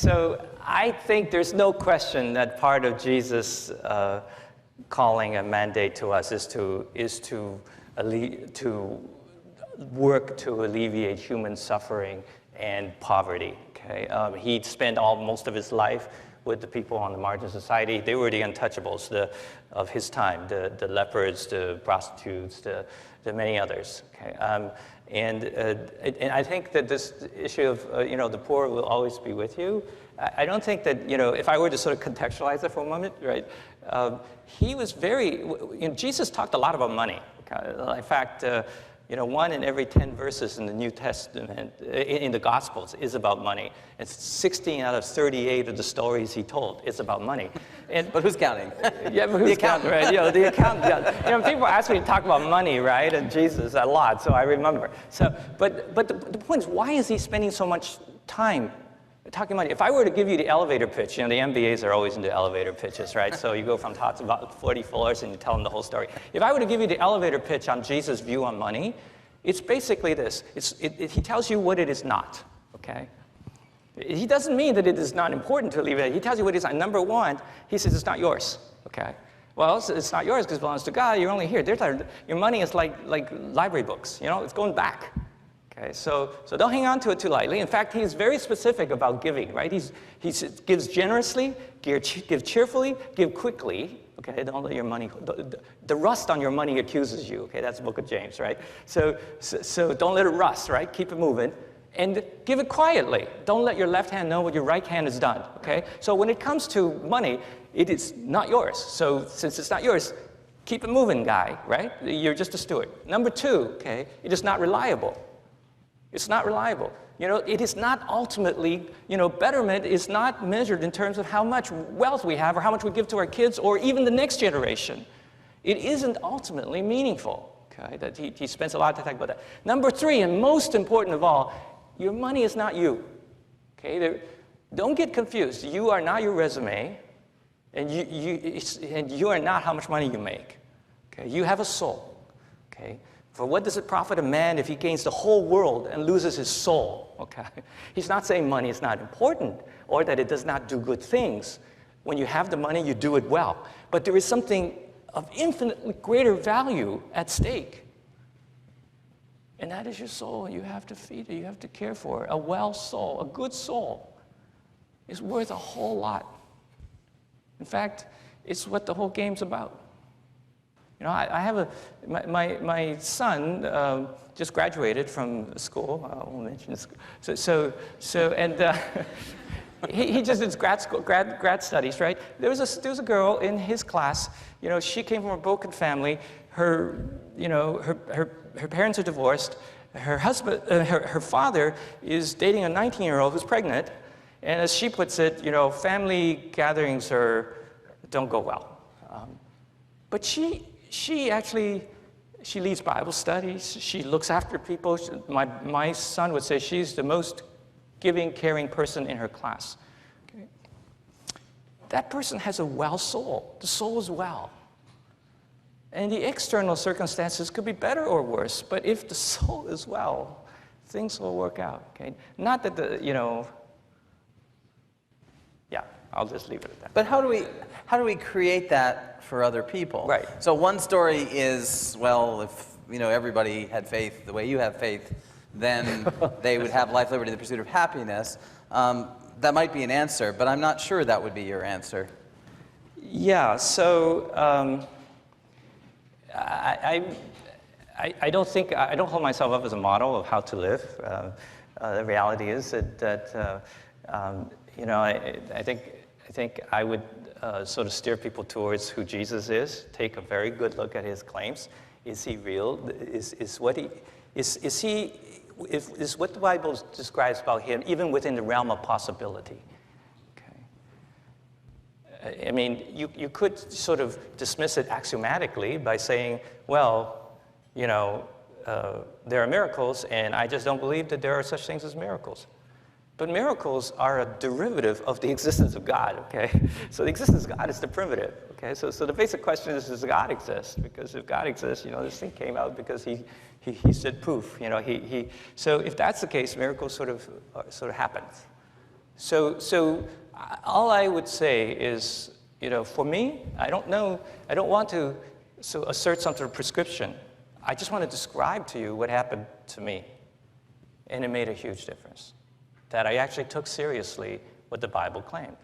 so I think there's no question that part of Jesus' calling and mandate to us is to work to alleviate human suffering and poverty. Okay, he spent most of his life with the people on the margins of society. They were the untouchables of his time, the lepers, the prostitutes, the many others. Okay, and I think that this issue of the poor will always be with you. I don't think that if I were to sort of contextualize it for a moment, right? He was Jesus talked a lot about money. Okay? In fact, 1 in every 10 verses in the New Testament, in the Gospels, is about money. It's 16 out of 38 of the stories he told is about money. But who's counting? Yeah, but who's counting, right? The accountant. People ask me to talk about money, right, and Jesus a lot, so I remember. So, but the point is, why is he spending so much time talking money? If I were to give you the elevator pitch, the MBAs are always into elevator pitches, right? So you go from top to about 40 floors and you tell them the whole story. If I were to give you the elevator pitch on Jesus' view on money, it's basically this. He tells you what it is not, okay? He doesn't mean that it is not important to leave it. He tells you what it is not. Number one, he says it's not yours, okay? Well, it's not yours because it belongs to God. You're only here. Your money is like library books, it's going back. Okay, so don't hang on to it too lightly. In fact, he's very specific about giving, right? He gives generously, give cheerfully, give quickly. Okay, don't let your money, the rust on your money accuses you. Okay, that's the book of James, right? So don't let it rust, right? Keep it moving. And give it quietly. Don't let your left hand know what your right hand has done, okay? So when it comes to money, it is not yours. So since it's not yours, keep it moving, guy, right? You're just a steward. Number two, okay, it is not reliable. It's not reliable. It is not ultimately, betterment is not measured in terms of how much wealth we have or how much we give to our kids or even the next generation. It isn't ultimately meaningful, okay? That he spends a lot of time talking about that. Number three, and most important of all, your money is not you, okay? Don't get confused. You are not your resume, and you are not how much money you make, okay? You have a soul, okay? For what does it profit a man if he gains the whole world and loses his soul? Okay? He's not saying money is not important or that it does not do good things. When you have the money, you do it well. But there is something of infinitely greater value at stake. And that is your soul. You have to feed it. You have to care for it. A well soul, a good soul, is worth a whole lot. In fact, it's what the whole game's about. I have my son just graduated from school. I won't mention school. He just did grad studies, right? There was a girl in his class. She came from a broken family. Her parents are divorced. Her husband, her father, is dating a 19-year-old who's pregnant. And as she puts it, family gatherings don't go well. But she leads Bible studies. She looks after people. My son would say she's the most giving, caring person in her class. Okay? That person has a well soul. The soul is well. And the external circumstances could be better or worse, but if the soul is well, things will work out. Okay? Not that I'll just leave it at that. But how do we create that for other people? Right. So one story is, well, if everybody had faith the way you have faith, then they would have life, liberty, the pursuit of happiness. That might be an answer, but I'm not sure that would be your answer. Yeah. So I don't hold myself up as a model of how to live. The reality is that I think I would sort of steer people towards who Jesus is. Take a very good look at his claims. Is he real? Is what the Bible describes about him even within the realm of possibility? Okay. I mean, you could sort of dismiss it axiomatically by saying, well, there are miracles, and I just don't believe that there are such things as miracles. But miracles are a derivative of the existence of God, okay? So the existence of God is the primitive, okay? So the basic question is, does God exist? Because if God exists, this thing came out because he said poof, So if that's the case, miracles sort of happens. So all I would say is, for me, I don't want to assert some sort of prescription. I just want to describe to you what happened to me. And it made a huge difference, that I actually took seriously what the Bible claimed.